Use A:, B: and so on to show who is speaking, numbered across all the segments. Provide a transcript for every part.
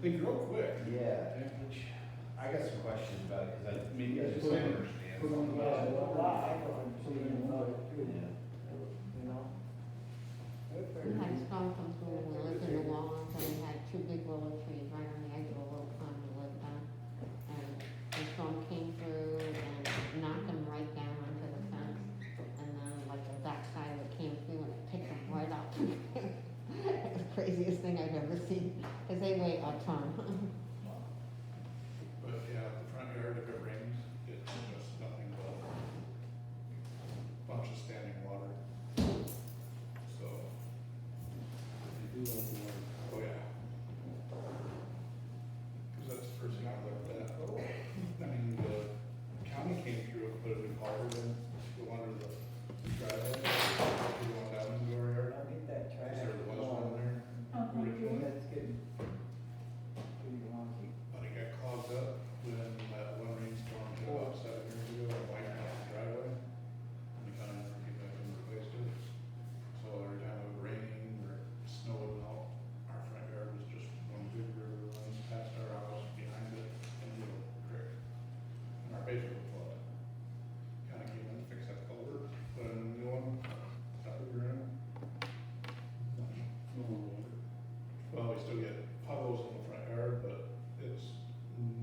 A: They grow quick.
B: Yeah, which, I got some questions about it, cause maybe I just
A: Put
B: don't
A: in-
B: understand.
A: put on the-
C: Yeah, well, I don't understand about it too,
B: Yeah.
C: you know?
D: We had a storm come through, and we lived in the walls, and we had two big willow trees right on the edge of a little pond we lived on. And the storm came through and knocked them right down onto the fence, and then like the backside of it came through and it picked them right up. It was the craziest thing I've ever seen, cause they weigh a ton.
A: But yeah, the front yard, if it rains, it's just nothing but a bunch of standing water. So,
E: They do like the water.
A: oh yeah. Cause that's the first thing I looked at. I mean, the county came through and put a new culvert in, the one under the driveway, the one down in your yard.
C: I'll get that trash.
A: Is there was one there?
C: Originally, that's getting pretty wonky.
A: But it got clogged up when that one rainstorm hit about 7 years ago and wiped out the driveway. And we kind of never came back and replaced it. So every time it would rain or snowed out, our front yard was just one big river runs past our house, behind it, and the creek. And our basement would flood. Kind of came in, fixed that culvert, put in a new one, up the ground.
E: No more water.
A: Well, we still get puddles in the front yard, but it's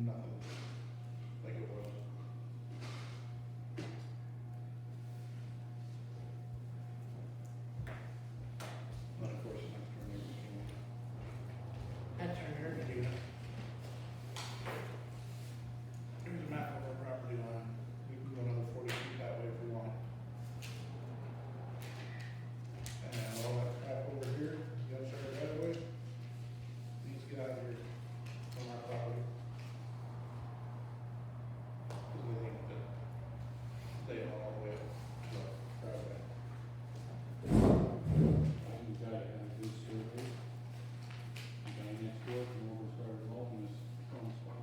A: nothing like it was. Then of course, the next door neighbor came in. That's our air unit. Here's a map of our property line. We can go another 40 feet that way if we want. And all that crap over here, the other side of the right of way, needs to get out of here from our property. Because we think that they own all the way up to the driveway.
E: You gotta have a good survey. The guy next door come over and started developing this front spot.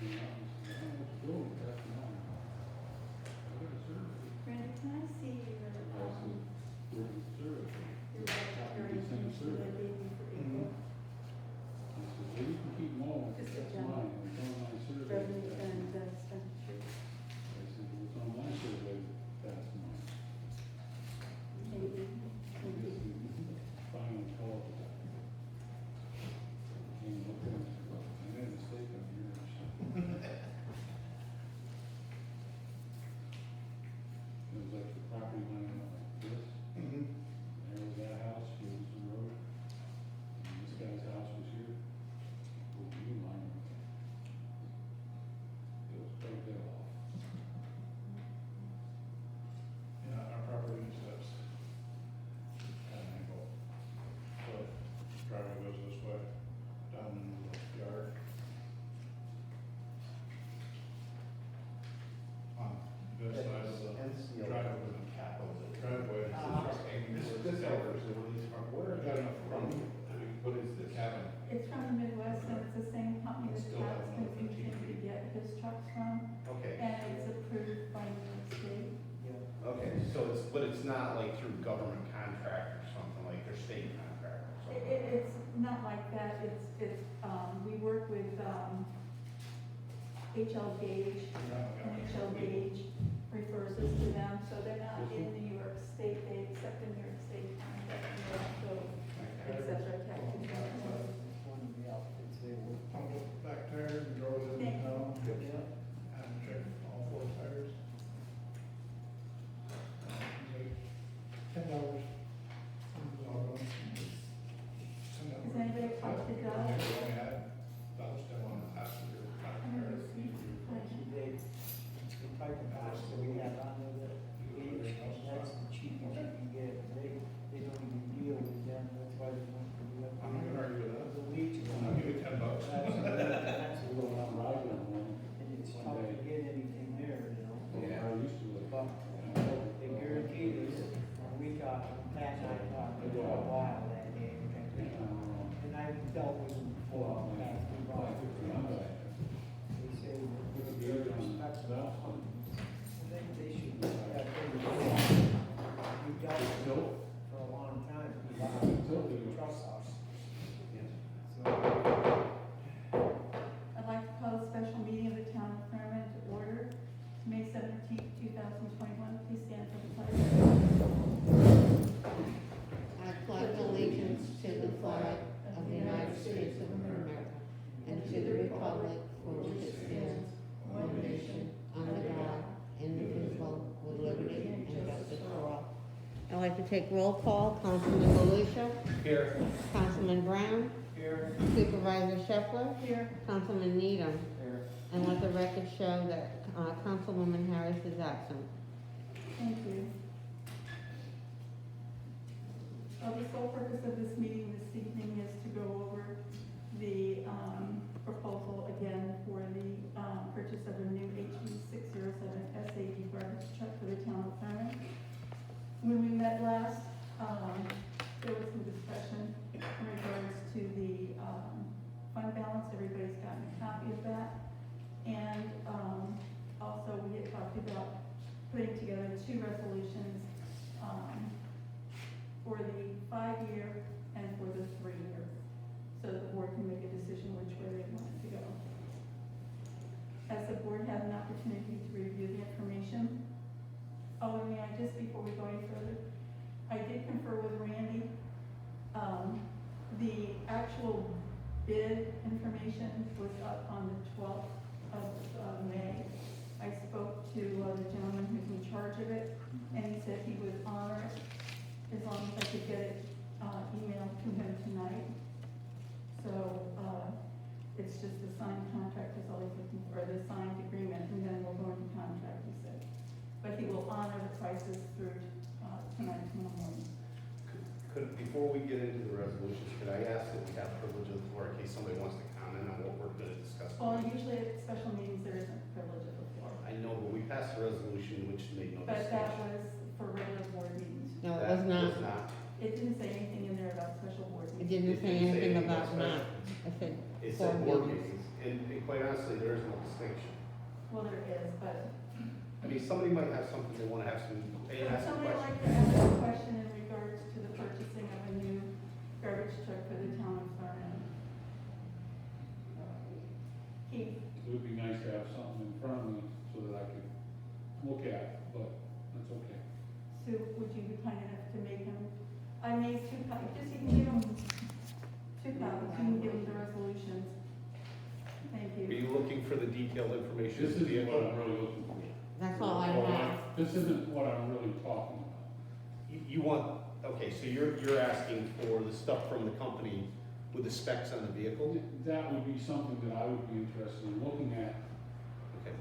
E: And I said, I don't know what to do with that, no. I got a survey.
F: Brenda, can I see
E: I
F: your,
E: said, where's the survey?
F: your declaration to the baby for April?
E: I said, well, you can keep mowing,
F: Just
E: that's
F: a general
E: mine, it's on my survey.
F: revenue
E: that's
F: and
E: mine."
F: expenditure.
E: I said, well, it's on my survey, that's mine.
F: Maybe,
E: I
F: maybe.
E: guess you finally called it that. Came up and said, well, I made a mistake on here or something. It was like the property line went like this, there was that house, here was the road, and this guy's house was here. Well, you line, it was quite a bit off.
A: Yeah, our property is this. At an angle. So driveway goes this way, down in the yard. On this side of the
B: Hence the
A: driveway.
B: electric capital.
A: Driveway.
B: This hours, where
A: We've got enough room to
B: what is this?
A: cabin.
F: It's from the Midwest and it's the same company that
A: Still have
F: Pat's
A: another 15
F: continuing to
A: feet.
F: get his trucks from.
B: Okay,
F: And it's approved by New York State.
B: okay, so it's, but it's not like through government contract or something, like their state contract or something?
F: It's not like that, we work with, HL Gage, and HL Gage refers us to them, so they're not in New York State, they accept the New York State contract, and they also accept our tax exemption.
C: One of the outfits they were.
A: Pump up back tires and drove it in town.
C: Yeah.
A: Had them check all 4 tires. $10.
F: Has anybody talked to Doug?
A: We only had about 10 on the passenger.
C: The type of house that we have under the beach, that's the cheapest you can get. They don't even deal with them, that's why they don't do that.
A: I'm not gonna argue with that.
C: The leach.
A: I'll give you $10.
C: That's
E: We went out riding on one.
C: and it's tough to get anything there, you know?
B: Yeah.
E: I used to live.
C: But they guarantee this, when we got, Pat and I talked for a while that day. And I dealt with them before, Pat, we brought it. They say that they're respectful. I think they should, have we dealt with them for a long time, because they trust us. So,
D: to take roll call. Councilman Galusha,
B: Here.
D: Councilman Brown,
B: Here.
D: Supervisor Shepler,
F: Here,
D: Councilman Needham,
B: Here.
D: and let the record show that Councilwoman Harris is absent.
F: thank you. The sole purpose of this meeting this evening is to go over the proposal again for the purchase of a new HE 607 SAE garbage truck for the town of Thurman. When we met last, there was some discussion in regards to the fund balance. Everybody's gotten a copy of that. And also we had talked about putting together 2 resolutions for the 5-year and for the 3-year, so the board can make a decision which way they want it to go. Has the board had an opportunity to review the information? Oh, and may I just, before we go any further, I did confer with Randy. The actual bid information was up on the 12th of May. I spoke to the gentleman who's in charge of it, and he said he would honor it as long as I could get it emailed to him tonight. So it's just the signed contract is all he's looking for, the signed agreement, and then we'll go into contract, he said. But he will honor the prices through tonight, tomorrow morning.
B: Before we get into the resolutions, could I ask that we have privilege of the floor in case somebody wants to comment on what we're gonna discuss?
F: Well, usually at special meetings, there isn't privilege of the floor,
B: I know, but we passed a resolution which made no
F: but that
B: distinction.
F: was for regular board meetings.
D: No, it
B: That
D: was not.
F: It didn't say anything in there about special board
D: It
F: meetings.
D: didn't say anything about not. I said
B: It
D: four
B: said board
D: meetings.
B: meetings, and quite honestly, there is no distinction.
F: Well, there is, but
B: I mean, somebody might have something they wanna have some, they
F: would
B: ask a
F: somebody
B: question.
F: like to ask a question in regards to the purchasing of a new garbage truck for the town of Thurman? Keith?
E: It would be nice to have something in front of me so that I could look at, but that's okay.
F: Sue, would you be kind enough to make him, I made 2 copies, just you can give him 2 copies, you can give him the resolutions. Thank
B: Are
F: you.
B: you looking for the detailed information?
E: This
B: of the
E: isn't what
B: vehicle?
E: I'm really looking for.
D: That's all I
E: Well,
D: have.
E: This isn't what I'm really talking about.
B: You want, okay, so you're asking for the stuff from the company with the specs on the vehicle?
E: That would be something that I would be interested in looking at,
B: Okay.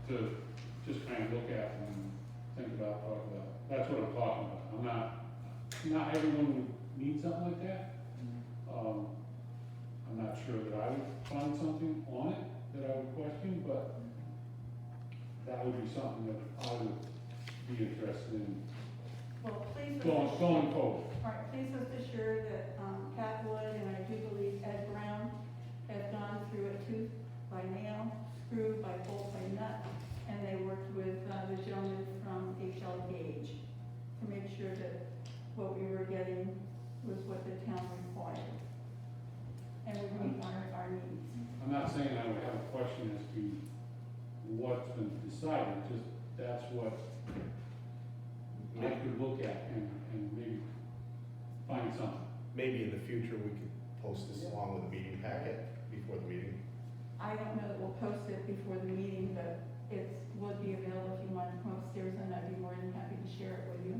E: to just kind of look at and think about, talk about. That's what I'm talking about. Not everyone would need something like that. I'm not sure that I would find something on it that I would question, but that would be something that I would be interested in
F: Well, please.
E: going forward.
F: All right, please rest assured that Pat Wood and I do believe Ed Brown have gone through it tooth by nail, screw by bolt by nut, and they worked with the gentleman from HL Gage to make sure that what we were getting was what the town required. And would meet our needs.
E: I'm not saying I would have a question as to what's been decided, just that's what I could look at and maybe find something.
B: Maybe in the future, we could post this along with a meeting packet before the meeting.
F: I don't know that we'll post it before the meeting, but it will be available if you want to come upstairs, and I'd be more than happy to share it with you.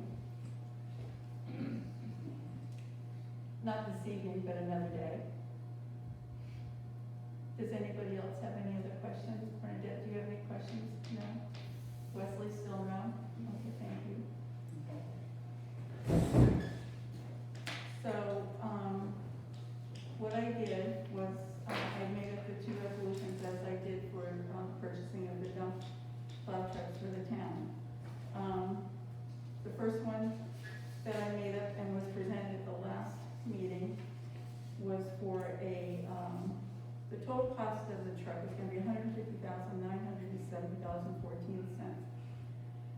F: Not this evening, but another day. Does anybody else have any other questions? Bernadette, do you have any questions? No? Wesley, still no? Okay, thank you. So, what I did was, I made up the 2 resolutions as I did for purchasing of the dump plow trucks for the town. The first one that I made up and was presented at the last meeting was for the total cost of the truck is gonna be $150,970.14.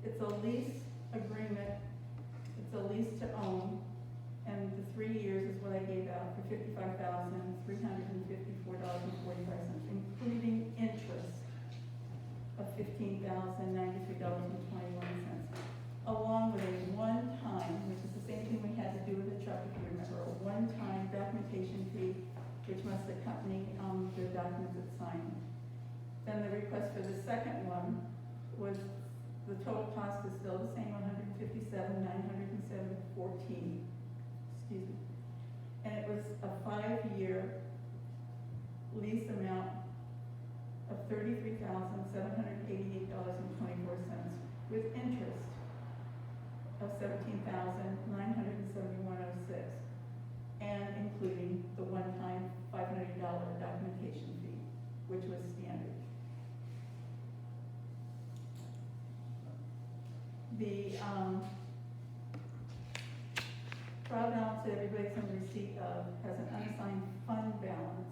F: It's a lease agreement, it's a lease to own, and the 3 years is what I gave out for $55,354.45, including interest of $15,093.21, along with a one-time, which is the same thing we had to do with the truck, if you remember, a one-time documentation fee, which must accompany the documents that's signed. Then the request for the second one was the total cost is still the same, $157,907.14, excuse me. And it was a 5-year lease amount of $33,788.24 with interest of $17,971.06, and including the one-time $500 documentation fee, which was standard. The trial balance that everybody's in receipt of has an unassigned fund balance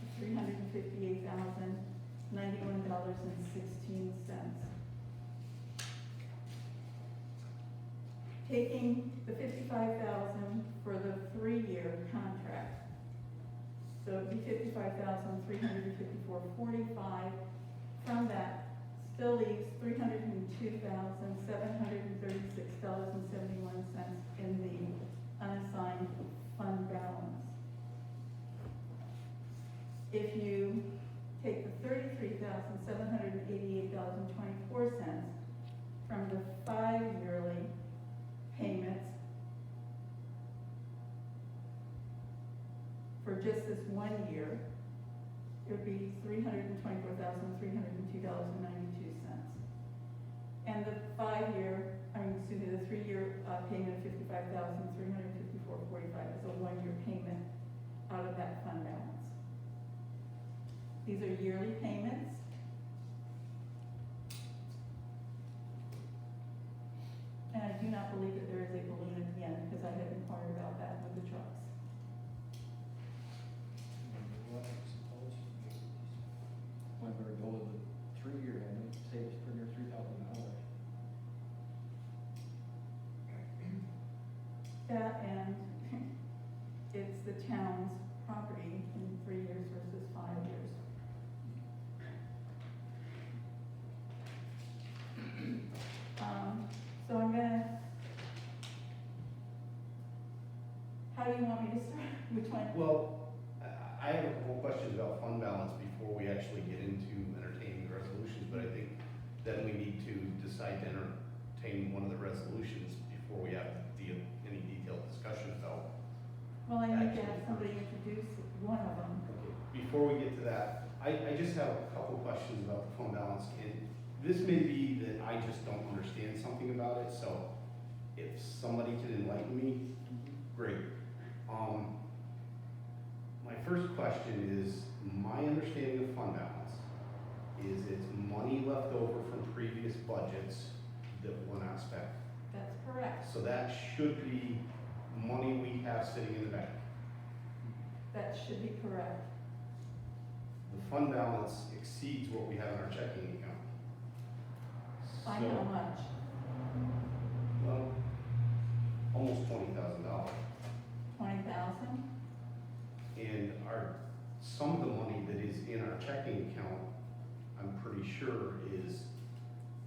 F: of $358,091.16. Taking the $55,000 for the 3-year contract, so it'd be $55,354.45. From that, still leaves $302,736.71 in the unassigned fund balance. If you take the $33,788.24 from the 5-yearly payments for just this 1 year, it would be $324,302.92. And the 3-year payment of $55,354.45 is a 1-year payment out of that fund balance. These are yearly payments. And I do not believe that there is a balloon at the end, because I had inquired about that with the trucks.
G: Might better go with the 3-year and save us pretty near $3,000.
F: That and it's the town's property in 3 years versus 5 years. So I'm gonna, how do you want me to start? Which one?
B: Well, I have a couple questions about fund balance before we actually get into entertaining the resolutions, but I think then we need to decide to entertain one of the resolutions before we have any detailed discussion about.
F: Well, I need to have somebody introduce one of them.
B: Before we get to that, I just have a couple questions about the fund balance, and this may be that I just don't understand something about it, so if somebody can enlighten me, great. My first question is, my understanding of fund balance is it's money left over from previous budgets that were not spent.
F: That's correct.
B: So that should be money we have sitting in the bank.
F: That should be correct.
B: The fund balance exceeds what we have in our checking account.
F: By
B: So,
F: how much?
B: well, almost $20,000.
F: 20,000?
B: And some of the money that is in our checking account, I'm pretty sure is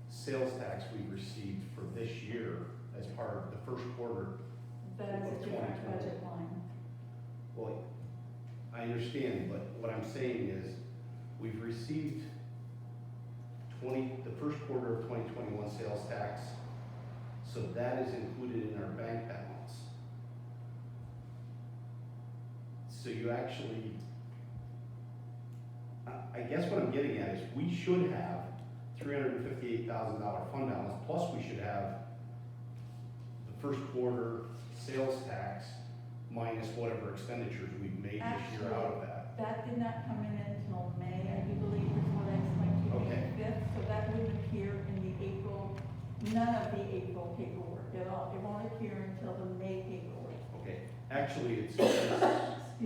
B: sales tax we received for this year as part of the first quarter.
F: That is a different
B: 2020.
F: budget line.
B: Well, I understand, but what I'm saying is, we've received the first quarter of 2021 sales tax, so that is included in our bank balance. So you actually, I guess what I'm getting at is, we should have $358,000 fund balance, plus we should have the first quarter sales tax minus whatever expenditures we've made this year out of that.
F: That did not come in until May, I do believe, is what I explained to you,
B: Okay.
F: May 5th, so that wouldn't appear in the April, none of the April paperwork at all. It won't appear until the May paperwork.
B: Okay, actually,
F: Excuse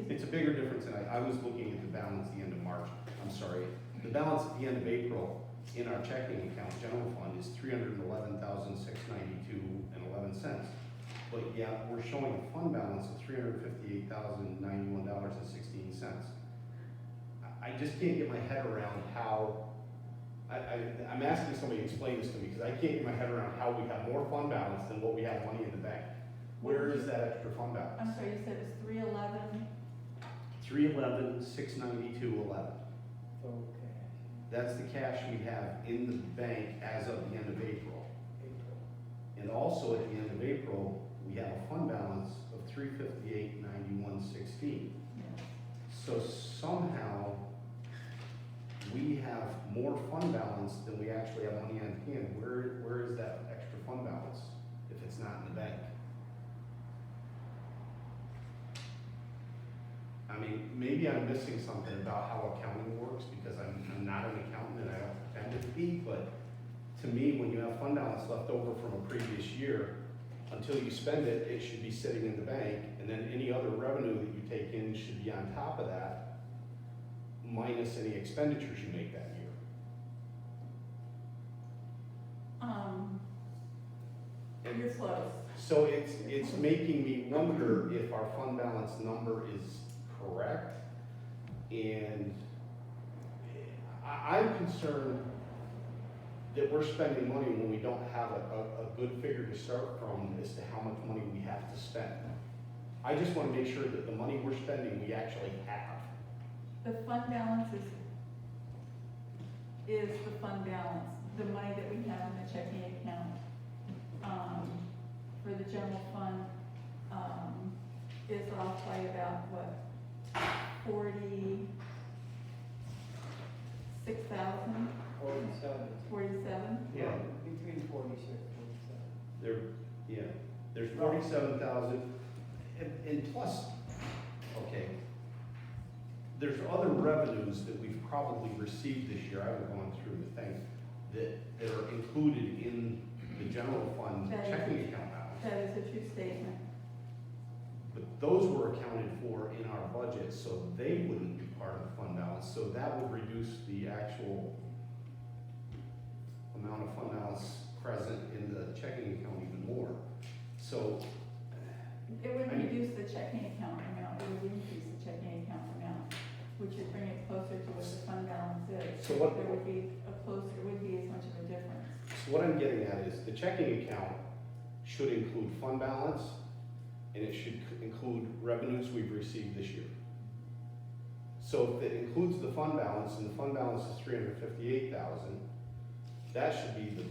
F: me.
B: it's a bigger difference, and I was looking at the balance at the end of March, I'm sorry. The balance at the end of April in our checking account, general fund, is $311,692.11. But yet, we're showing a fund balance of $358,091.16. I just can't get my head around how, I'm asking somebody to explain this to me, because I can't get my head around how we have more fund balance than what we have money in the bank. Where is that extra fund balance?
F: I'm sorry, you said it was 311?
B: $311,692.11.
C: Okay.
B: That's the cash we have in the bank as of the end of April. And also at the end of April, we have a fund balance of $358.91.16.
F: Yeah.
B: So somehow, we have more fund balance than we actually have money on hand. Where is that extra fund balance if it's not in the bank? I mean, maybe I'm missing something about how accounting works, because I'm not an accountant and I don't pretend to be, but to me, when you have fund balance left over from a previous year, until you spend it, it should be sitting in the bank, and then any other revenue that you take in should be on top of that, minus any expenditures you make that year.
F: You're close.
B: So it's making me wonder if our fund balance number is correct, and I'm concerned that we're spending money when we don't have a good figure to start from as to how much money we have to spend. I just wanna make sure that the money we're spending, we actually have.
F: The fund balance is the fund balance, the money that we have in the checking account. For the general fund, is off by about, what, 46,000,
C: 47.
F: 47?
B: Yeah.
C: Between 46 and 47.
B: There's 47,000, and plus, okay, there's other revenues that we've probably received this year, I haven't gone through the thing, that are included in the general fund
F: That is-
B: checking account balance.
F: That is a true statement.
B: But those were accounted for in our budget, so they wouldn't be part of the fund balance, so that would reduce the actual amount of fund balance present in the checking account even more. So,
F: It would
B: I mean-
F: reduce the checking account amount, it would increase the checking account amount, which would bring it closer to what the fund balance is.
B: So what-
F: There would be it would be as much of a difference.
B: so what I'm getting at is the checking account should include fund balance, and it should include revenues we've received this year. So if it includes the fund balance, and the fund balance is 358,000, that should be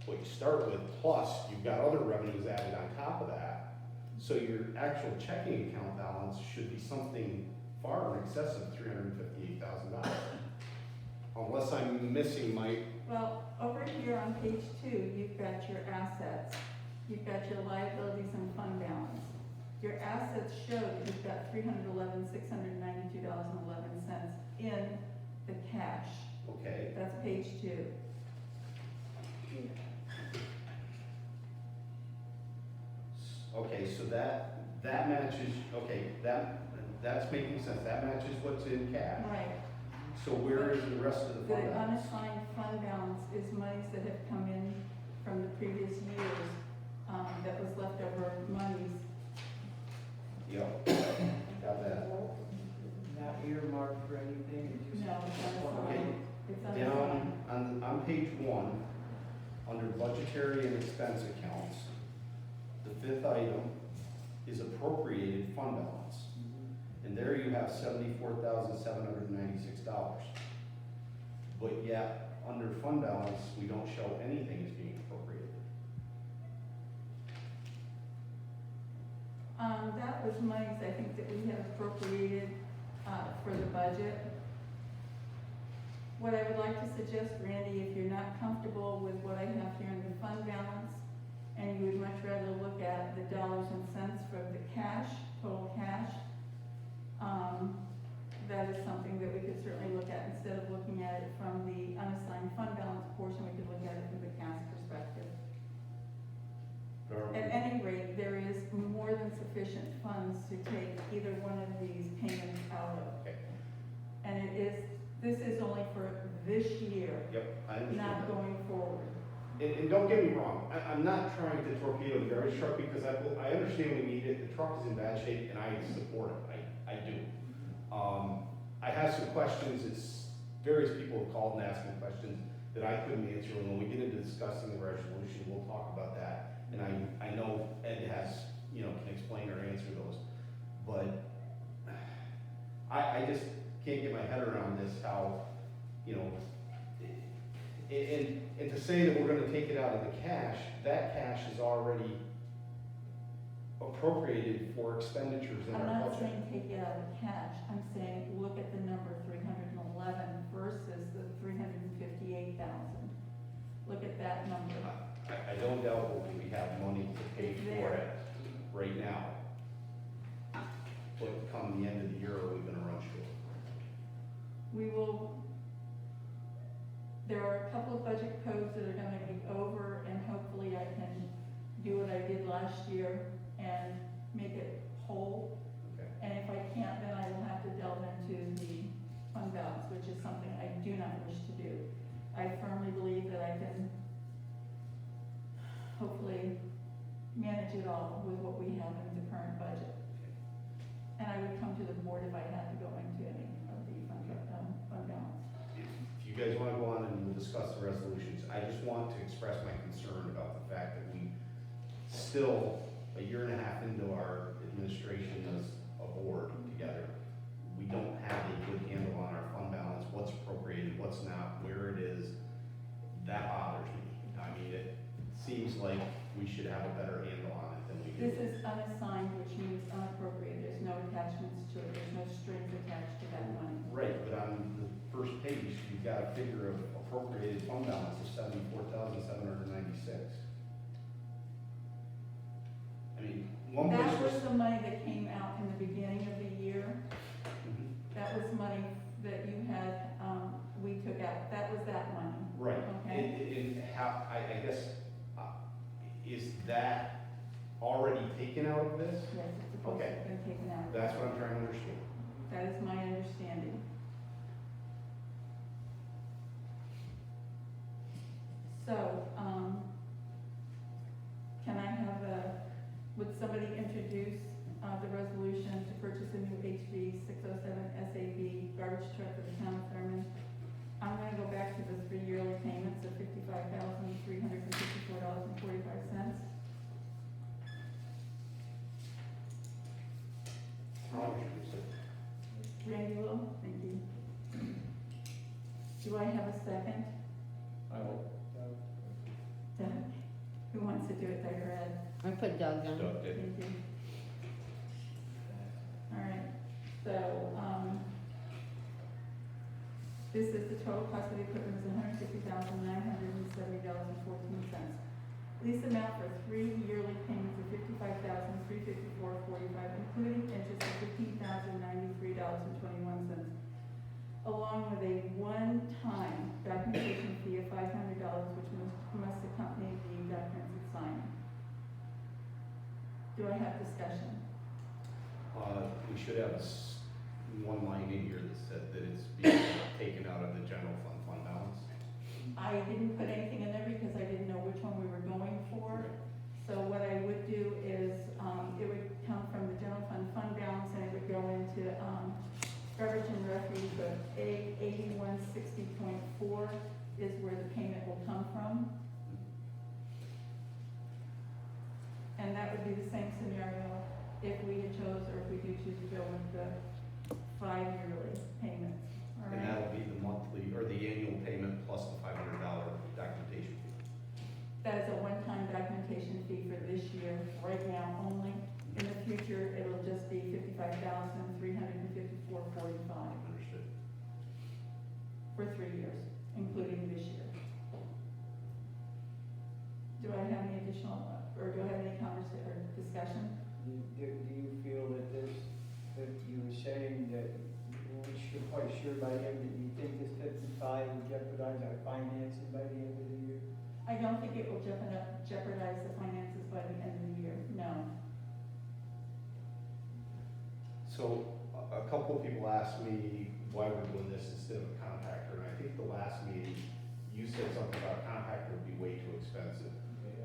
B: what you start with, plus you've got other revenues added on top of that. So your actual checking account balance should be something far in excess of $358,000. Unless I'm missing my,
F: Well, over here on page 2, you've got your assets, you've got your liabilities and fund balance. Your assets show that you've got $311,692.11 in the cash.
B: okay,
F: That's page 2.
B: okay, so that matches, okay, that's making sense, that matches what's in cash.
F: Right.
B: So where is the rest of the
F: The
B: fund balance?
F: unassigned fund balance is monies that have come in from the previous years, that was leftover monies.
B: Yep, got that.
C: Not earmarked for anything, it's just.
F: No, it's
B: Okay.
F: unassigned. It's
B: Down
F: unassigned.
B: on page 1, under budgetary and expense accounts, the 5th item is appropriated fund balance. And there you have $74,796. But yet, under fund balance, we don't show anything as being appropriated.
F: That was monies, I think, that we had appropriated, for the budget. What I would like to suggest, Randy, if you're not comfortable with what I have here in the fund balance, and you would much rather look at the dollars and cents for the cash, total cash, that is something that we could certainly look at. Instead of looking at it from the unassigned fund balance portion, we could look at it from the cash perspective. At any rate, there is more than sufficient funds to take either one of these payments out of.
B: Okay.
F: And this is only for this year,
B: Yep, I understand.
F: not going forward.
B: And don't get me wrong, I'm not trying to torpedo the garbage truck, because I understand we need it, the truck is in bad shape, and I support it, I do. I have some questions, various people have called and asked me questions that I couldn't answer, and when we get into discussing the resolution, we'll talk about that. And I know Ed has, can explain or answer those, but I just can't get my head around this, how, And to say that we're gonna take it out of the cash, that cash is already appropriated for expenditures in
F: I'm
B: our
F: not
B: budget.
F: saying take it out of cash, I'm saying look at the number 311 versus the 358,000. Look at that number.
B: I don't doubt that we have money to pay
F: It's
B: for
F: there.
B: it right now. But come the end of the year, are we gonna run short?
F: We will, there are a couple of budget codes that are gonna be over, and hopefully I can do what I did last year and make it whole.
B: Okay.
F: And if I can't, then I will have to delve into the fund balance, which is something I do not wish to do. I firmly believe that I can hopefully manage it all with what we have in the current budget. And I would come to the board if I had to go into any of the fund balance.
B: If you guys wanna go on and we'll discuss the resolutions, I just want to express my concern about the fact that we still, a year and a half into our administration as a board together, we don't have a good handle on our fund balance, what's appropriated, what's not, where it is. That bothers me. I mean, it seems like we should have a better handle on it than we do.
F: This is unassigned, which means unappropriated. There's no attachments to it. There's no strings attached to that money.
B: Right, but on the first page, you've got a figure of appropriated fund balance of $74,796. I mean, one place
F: That was
B: was.
F: the money that came out in the beginning of the year.
B: Mhm.
F: That was money that you had, we took out. That was that money.
B: Right,
F: Okay.
B: and how, I guess, is that already taken out of this?
F: Yes, it's supposed to have been taken out.
B: That's what I'm trying to understand.
F: That is my understanding. So, can I have would somebody introduce, the resolution to purchase a new HV 607 SAB garbage truck for the town of Thurman? I'm gonna go back to the 3 yearly payments of $55,354.45.
B: How much is it?
F: Randy will, thank you. Do I have a second?
G: I will.
F: Doug? Who wants to do it, Doug or Ed?
D: I put Doug down.
B: Doug did.
F: Thank you. All right, so, this is the total cost of the equipment is $160,970.14. Lease amount for 3 yearly payments of $55,354.45, including interest of $15,093.21, along with a one-time documentation fee of $500, which must accompany the documents it's signed. Do I have discussion?
B: We should have one line in here that said that it's being taken out of the general fund balance.
F: I didn't put anything in there because I didn't know which one we were going for. So what I would do is, it would come from the general fund balance, and it would go into, garbage and refuse, but A 8160.4 is where the payment will come from. And that would be the same scenario if we had chose, or if we do choose to go with the 5 yearly payments, all
B: And
F: right?
B: that'll be the monthly, or the annual payment plus the $500 documentation fee.
F: That is a one-time documentation fee for this year, right now only. In the future, it'll just be $55,354.45
B: Understood.
F: for 3 years, including this year. Do I have any additional, or do I have any conversation or discussion?
C: Do you feel that that you were saying that you weren't quite sure by the end, that you think this 55 will jeopardize our financing by the end of the year?
F: I don't think it will jeopardize the finances by the end of the year, no.
B: So, a couple of people asked me why we're doing this instead of a compactor, and I think the last meeting, you said something about a compactor would be way too expensive.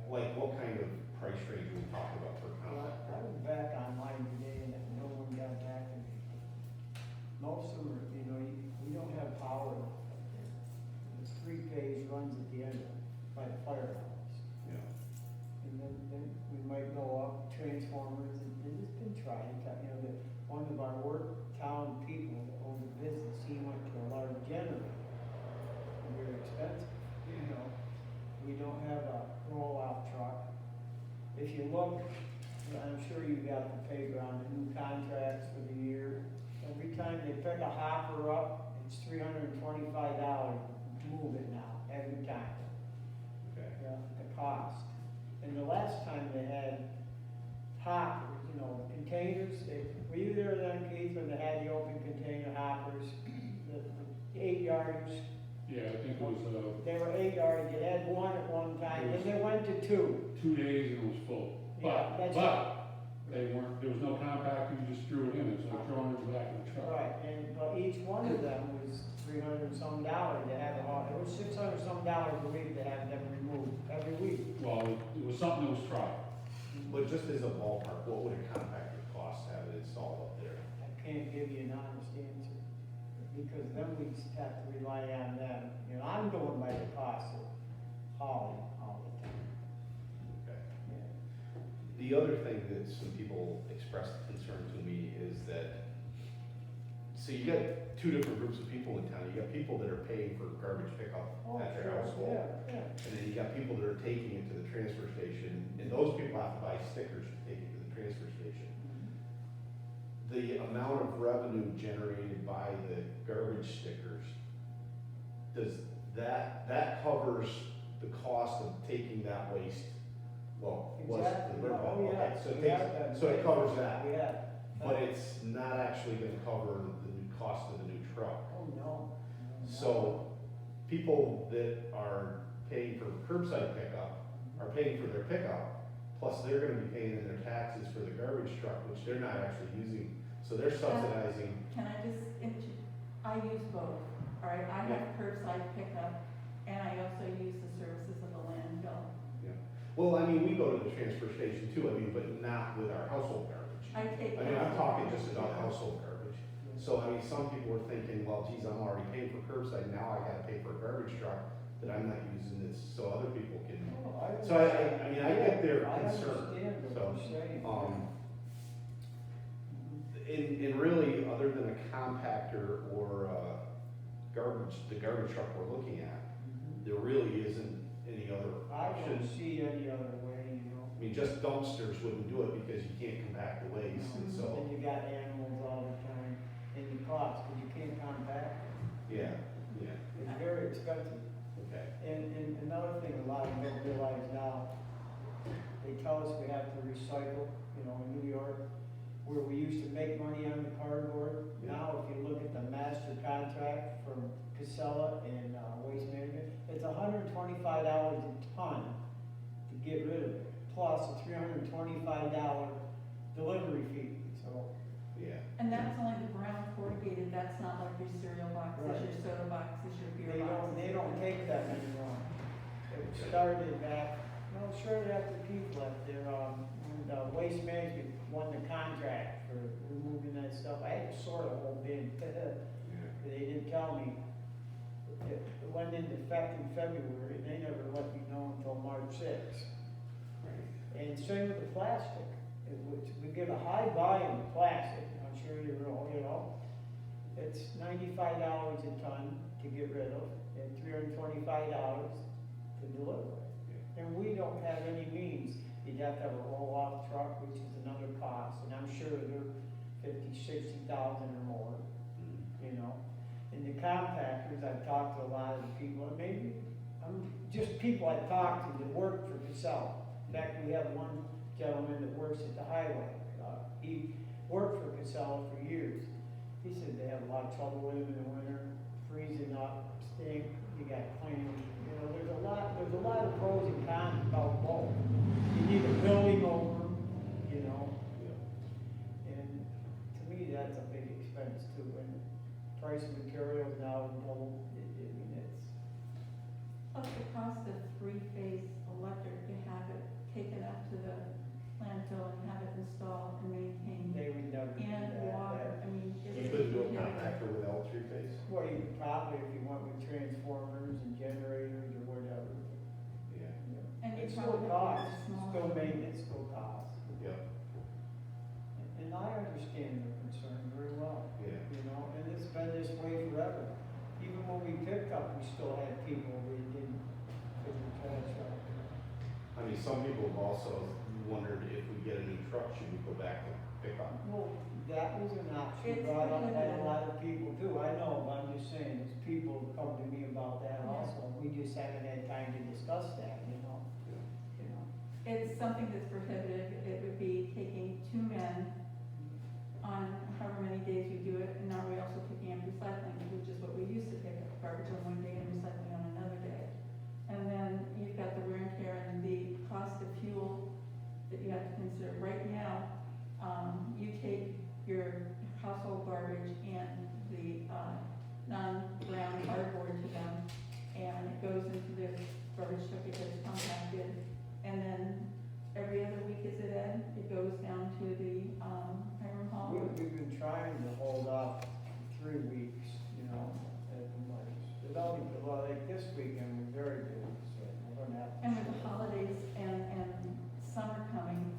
B: Like, what kind of price range are we talking about for a
C: Well,
B: compactor?
C: I was back online today and no one got back to me. Most of them are, we don't have power. The 3-phase runs at the end by the firehouse.
B: Yeah.
C: And then we might go up transformers, and it's been tried, that one of our work town people that owns a business, he went to a large generator. And they're expensive. pick a hopper up, it's $325 to move it now, every time,
B: Okay.
C: the cost. And the last time they had hoppers, containers, were you there then, Keith, when they had the open container hoppers, the 8 yards?
E: Yeah, I think it was,
C: They were 8 yards, you had one at one time, then they went to 2.
E: 2 days and it was full.
C: Yeah, that's
E: But they weren't, there was no compactor, you just threw it in, it's like throwing it in the back of the truck.
C: Right, but each one of them was $300 some to have it all, it was $600 some a week to have them removed every week.
E: Well, it was something that was tried.
B: But just as a ballpark, what would a compactor cost to have it installed up there?
C: I can't give you an honest answer, because then we just have to rely on them. I'm going by the cost of hauling all the time.
B: Okay.
C: Yeah.
B: The other thing that some people expressed concern to me is that, so you got two different groups of people in town. You got people that are paying for garbage pickup
C: Oh,
B: at their
C: sure,
B: household.
C: yeah.
B: And then you got people that are taking it to the transfer station, and those people have to buy stickers to take it to the transfer station. The amount of revenue generated by the garbage stickers, does that covers the cost of taking that waste? Well, was the
C: Exactly,
B: burn pile.
C: oh, yeah.
B: Okay, so it
C: We have
B: takes,
C: that.
B: so it covers that,
C: Yeah.
B: but it's not actually gonna cover the new cost of the new truck.
C: Oh, no.
B: So, people that are paying for curbside pickup are paying for their pickup, plus they're gonna be paying in their taxes for the garbage truck, which they're not actually using, so they're subsidizing.
F: Can I just, I use both, all right? I have curbside pickup, and I also use the services of the landfill.
B: Well, I mean, we go to the transfer station too, but not with our household garbage.
F: I take.
B: I mean, I'm talking just about household garbage. So, I mean, some people are thinking, well, geez, I'm already paying for curbside, now I gotta pay for a garbage truck that I'm not using this, so other people can. So I mean, I get their concern,
C: I understand
B: so,
C: what you're saying.
B: And really, other than a compactor or the garbage truck we're looking at, there really isn't any other
C: I don't
B: option.
C: see any other way,
B: I mean, just dumpsters wouldn't do it because you can't compact the waste, and so,
C: And you got animals all the time, and you cost, because you can't compact it.
B: yeah,
C: It's very expensive.
B: okay.
C: And another thing a lot of them don't realize now, they tell us we have to recycle, in New York, where we used to make money on the cardboard.
B: Yeah.
C: Now, if you look at the master contract from Casella and Waste Management, it's $125 a ton to get rid of it, plus a $325 delivery fee, so.
B: Yeah,
F: And that's only the brown corrugated, that's not like your cereal boxes,
C: Right.
F: your soda boxes, your beer
C: They
F: boxes.
C: don't take that anymore. It started back, shortly after Keith left there, when Waste Management won the contract for removing that stuff. I had to sort a whole bin. They didn't tell me. It went into effect in February, and they never let me know until March 6th. And same with the plastic. We get a high volume of plastic, I'm sure you know, it's $95 a ton to get rid of, and $325 to deliver it. And we don't have any means. You'd have to have a roll-off truck, which is another cost, and I'm sure they're $50,000, $60,000 or more, And the compactors, I've talked to a lot of the people, and maybe, just people I've talked to that work for Casella. In fact, we have one gentleman that works at the highway. He worked for Casella for years. He said they have a lot of trouble with them in the winter, freezing up, stink, you got cleaning. There's a lot of pros and cons about both. You need a building over them, and to me, that's a big expense too. And price of materials now is double.
F: Plus the cost of three-phase electric to have it taken up to the landfill and have it installed and maintained.
C: They would never do that.
F: And water, I mean.
B: You couldn't do a compactor without three-phase?
C: Well, you could probably, if you went with transformers and generators or whatever.
B: Yeah,
F: And you
C: It still
F: probably
C: costs,
F: have a small.
C: still maintenance, still costs.
B: yeah,
C: And I understand their concern very well,
B: yeah.
C: and it's been this way forever. Even when we picked up, we still had people we didn't trash out.
B: I mean, some people have also wondered if we get a new truck, should we go back to pick up?
C: Well, That was an option
F: It's
C: brought up by a
F: prohibited.
C: lot of people too, I know, but I'm just saying, there's people who come to me about that
F: Yeah.
C: also, we just haven't had time to discuss that, you know? You know,
F: It's something that's prohibited, it would be taking two men on however many days we do it, and now we're also picking up recycling, which is what we used to pick up garbage on one day and recycling on another day. And then you've got the wear and tear and the cost of fuel that you have to consider. Right now, you take your household garbage and the, non-brown cardboard to them, and it goes into the garbage truck, it gets compacted, and then every other week, is it Ed? It goes down to the, Hiram Hall.
C: we've been trying to hold off 3 weeks, you know, at the most. Without, well, like this weekend, we're very busy, so we're gonna have. to-
F: And with the holidays and summer coming,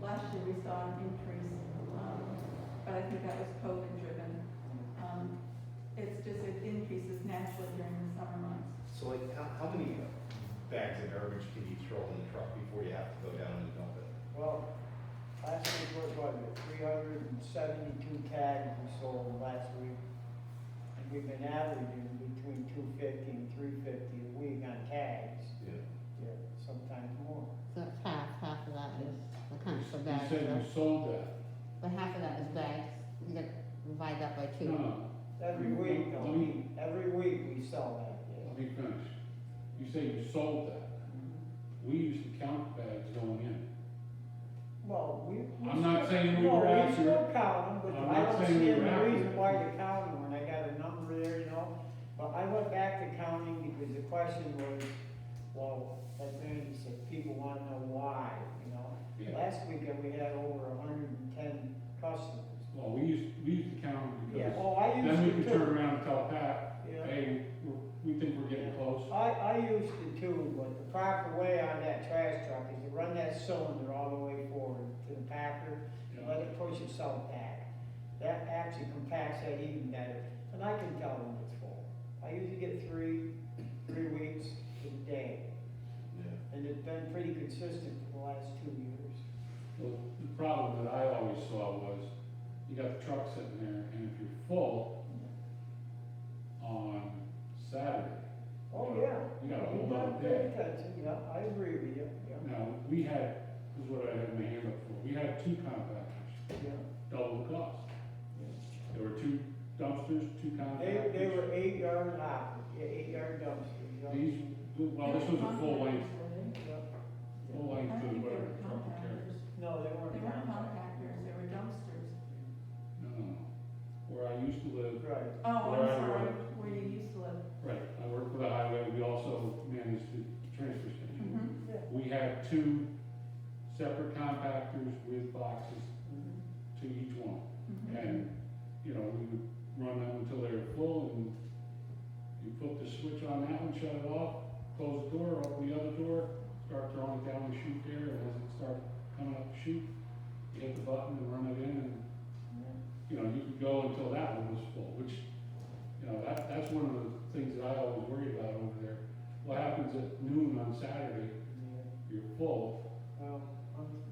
F: last year we saw an increase, but I think that was COVID driven. It's just, it increases naturally during the summer months.
B: So like, how many bags of garbage can you throw in the truck before you have to go down and dump it?
C: Well, last week was what, 372 tags we sold last week. And we've been averaging between 250 and 350 a week on tags.
B: Yeah.
C: Yeah, sometimes more.
D: So it's half of that is the kind of
E: You
D: bags,
E: said you sold that.
D: but half of that is bags, you get divided up by two.
E: No,
C: Every week, though,
E: Let me-
C: every week we sell that,
E: let
C: yeah.
E: me finish. You say you sold that. We used to count bags going in.
C: Well, we.
E: I'm not saying we
C: No,
E: were
C: we
E: accurate.
C: still count them, but
E: I'm
C: I
E: not
C: don't
E: saying
C: see
E: we
C: any
E: were
C: reason
E: accurate.
C: why to count them when I got a number there, you know? But I went back to counting because the question was, well, like Randy said, people wanna know why, you know?
E: Yeah.
C: Last weekend, we had over 110 customers.
E: Well, we used to count them
C: Yeah,
E: because
C: oh, I
E: then
C: used
E: we
C: to
E: could
C: too.
E: turn around and tell Pat,
C: Yeah.
E: hey, we think we're getting close.
C: I used to too, but the proper way on that trash truck is to run that cylinder all the way forward to the packer, and let it push itself back. That actually compacts that even better, and I can tell when it's full. I usually get three weeks a day,
B: Yeah.
C: and it's been pretty consistent for the last 2 years.
E: Well, the problem that I always saw was, you got the truck sitting there, and if you're full on Saturday,
C: Oh, yeah.
E: you gotta hold
C: You
E: on
C: gotta
E: day.
C: pay attention, yeah, I agree with you, yeah,
E: Now, we had, this is what I had my hand up for, we had 2 compactors,
C: yeah.
E: double the cost. There were 2 dumpsters, 2 compactors.
C: They were 8-yard hoppers, yeah, 8-yard dumpsters, yeah.
E: These, well, this was a full length,
C: Yeah.
E: full
F: I
E: length
F: don't
E: of
F: think they
E: whatever
F: were
E: truck it carries.
F: compactors.
C: No, they weren't.
F: They weren't compactors, they were dumpsters.
E: No, where I used to live,
C: Right.
F: Oh,
E: Where I
F: I'm sorry,
E: work.
F: where you used to live.
E: right, I worked for the highway, we also managed the transfer station.
F: Mm-hmm.
C: Yeah.
E: We had 2 separate compactors with boxes to each one.
F: Mm-hmm.
E: And, you know, we would run them until they were full, and you put the switch on that one, shut it off, close the door, open the other door, start throwing it down the chute there, and as it started coming up the chute, you hit the button and run it in, and, you know, you could go until that one was full, which, you know, that's one of the things that I always worry about over there. What happens at noon on Saturday, you're full,
C: Well,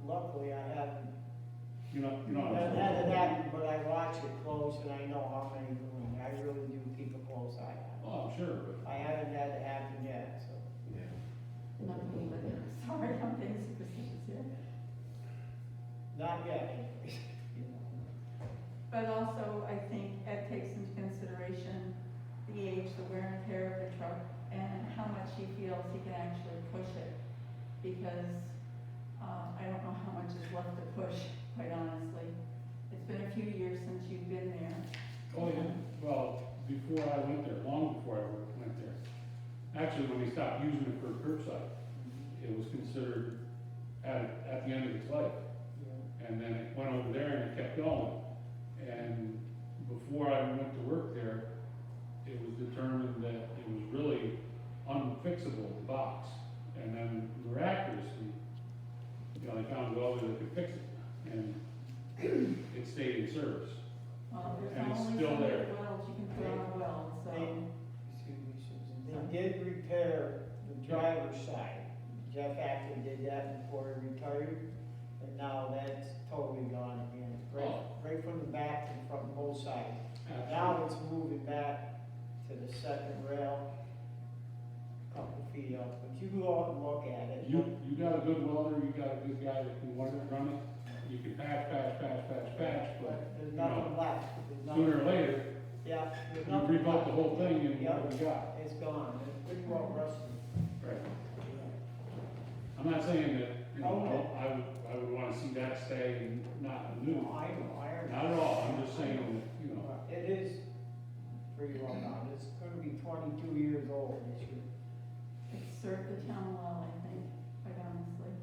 C: luckily I haven't,
E: you're not,
C: I've had it happen, but I watch it close and I know how many going. I really do keep a close eye on it.
E: Oh, I'm sure, but
C: I haven't had it happen yet, so.
B: Yeah.
D: Not me, but
F: Sorry, I'm being superstitious here.
C: Not yet, anyways, you know.
F: But also, I think Ed takes into consideration the age, the wear and tear of the truck, and how much he feels he can actually push it. Because, I don't know how much is left to push, quite honestly. It's been a few years since you've been there.
E: oh, yeah, well, before I went there, long before I went there. Actually, when they stopped using it for curbside, it was considered at the end of its life.
C: Yeah.
E: And then it went over there and it kept going. And before I went to work there, it was determined that it was really unfixable, the box. And then miraculously, you know, they found a welder that could fix it. And it stayed in service.
F: Well, there's
E: And
F: not
E: it's
F: only
E: still
F: so many
E: there.
F: welds you can put on a weld, so.
C: Excuse me, Susan, they did repair the driver's side. Jeff actually did that before he retired, And now that's totally gone again, right from the back and from both sides. Now it's moving back to the second rail, a couple feet up, but you go out and look at it.
E: You got a good welder, you got a good guy that can run it, you can patch, but,
C: But there's
E: you
C: nothing
E: know,
C: left. There's
E: sooner or
C: nothing-
E: later,
C: Yeah, there's
E: you
C: nothing
E: rebuilt
C: left.
E: the whole thing and
C: Yep.
E: what we got.
C: It's gone, it's pretty well rusted.
E: Right. I'm not saying that, you know,
C: Okay.
E: I would wanna see that stay and not new.
C: No, I know, I already.
E: Not at all, I'm just saying that, you know,
C: It is pretty well done, it's gonna be 22 years old this year.
F: It served the town well, I think, quite honestly.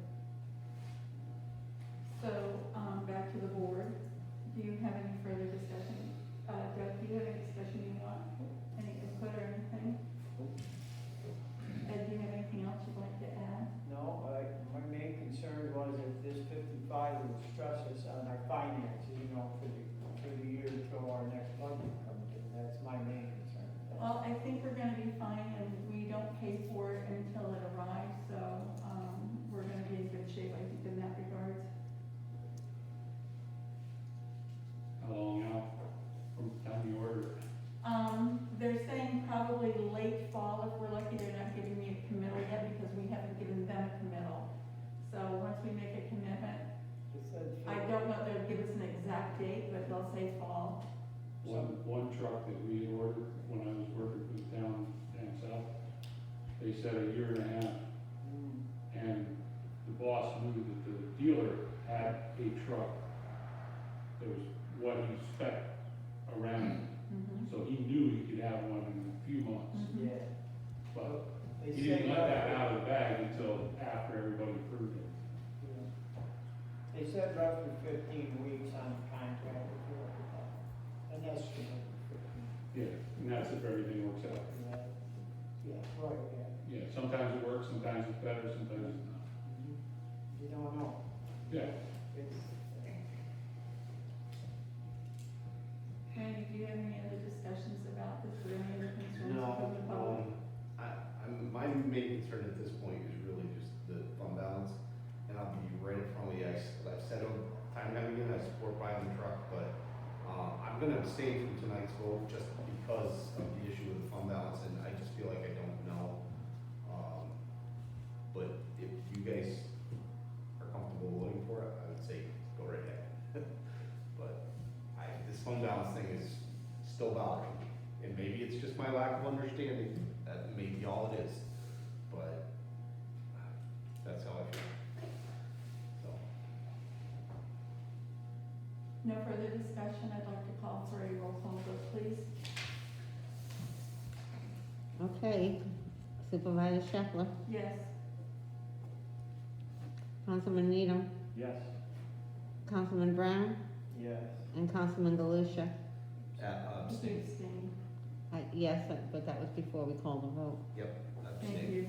F: So, back to the board, do you have any further discussion? Doug, do you have any discussion you want, any input or anything? Ed, do you have anything else you'd like to add?
C: No, my main concern was if this 55 would stress us on our finances, you know, for the year until our next budget comes in, that's my main concern.
F: Well, I think we're gonna be fine, and we don't pay for it until it arrives, so, we're gonna be in good shape, I think, in that regards.
E: how long out from the time you order it?
F: They're saying probably late fall, if we're lucky, they're not giving me a committal yet, because we haven't given them a committal. So once we make a commitment,
C: It said
F: I don't know if they'll give us an exact date, but they'll say fall.
E: One truck that we had ordered when I was working for the town down south, they said a year and a half. And the boss knew that the dealer had a truck that was what he spec'd around. So he knew he could have one in a few months,
C: Yeah.
E: but
C: They
E: he didn't
C: said
E: let that out of the bag until after everybody approved it.
C: Yeah. They said roughly 15 weeks on the contract, and that's the 15.
E: Yeah, and that's if everything works out.
C: Yeah, yeah, right, yeah.
E: Yeah, sometimes it works, sometimes it's better, sometimes it's not.
C: You don't know.
E: Yeah,
C: It's,
F: Randy, do you have any other discussions about this, or any other concerns from the public?
B: My main concern at this point is really just the fund balance, and I'll be right in front of you, I've said it time and time again, I support buying the truck, but, I'm gonna abstain from tonight's vote just because of the issue with the fund balance, and I just feel like I don't know. But if you guys are comfortable voting for it, I would say go right ahead. But this fund balance thing is still bothering me, and maybe it's just my lack of understanding, that may be all it is, but that's how I feel. So,
F: No further discussion, I'd like to call for a roll call vote, please.
D: Okay, Supervisor Shepherd,
F: Yes.
D: Councilman Needham,
G: Yes.
D: Councilman Brown,
C: yes.
D: and Councilman Galusha.
B: abstain,
F: Abstain.
D: Yes, but that was before we called the vote.
B: yep, abstain.
F: Thank you.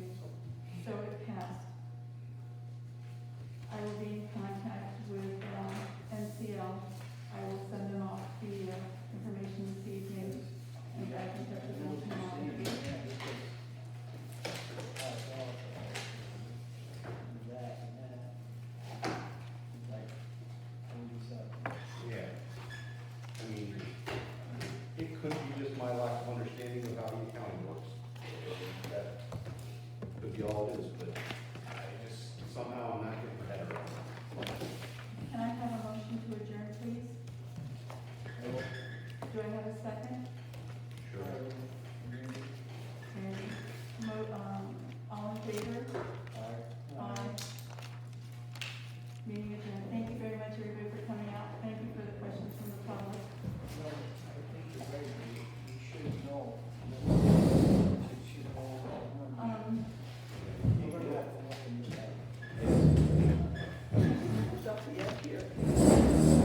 F: So it passed. I will be in contact with NCL. I will send them off the information this evening, and back in touch with them tomorrow.
B: Yeah. I mean, it could be just my lack of understanding of how the accounting works. That could be all it is, but I just, somehow I'm not getting my head around it.
F: Can I have a motion to adjourn, please? Do I have a second?
B: Sure.
F: And, all in favor?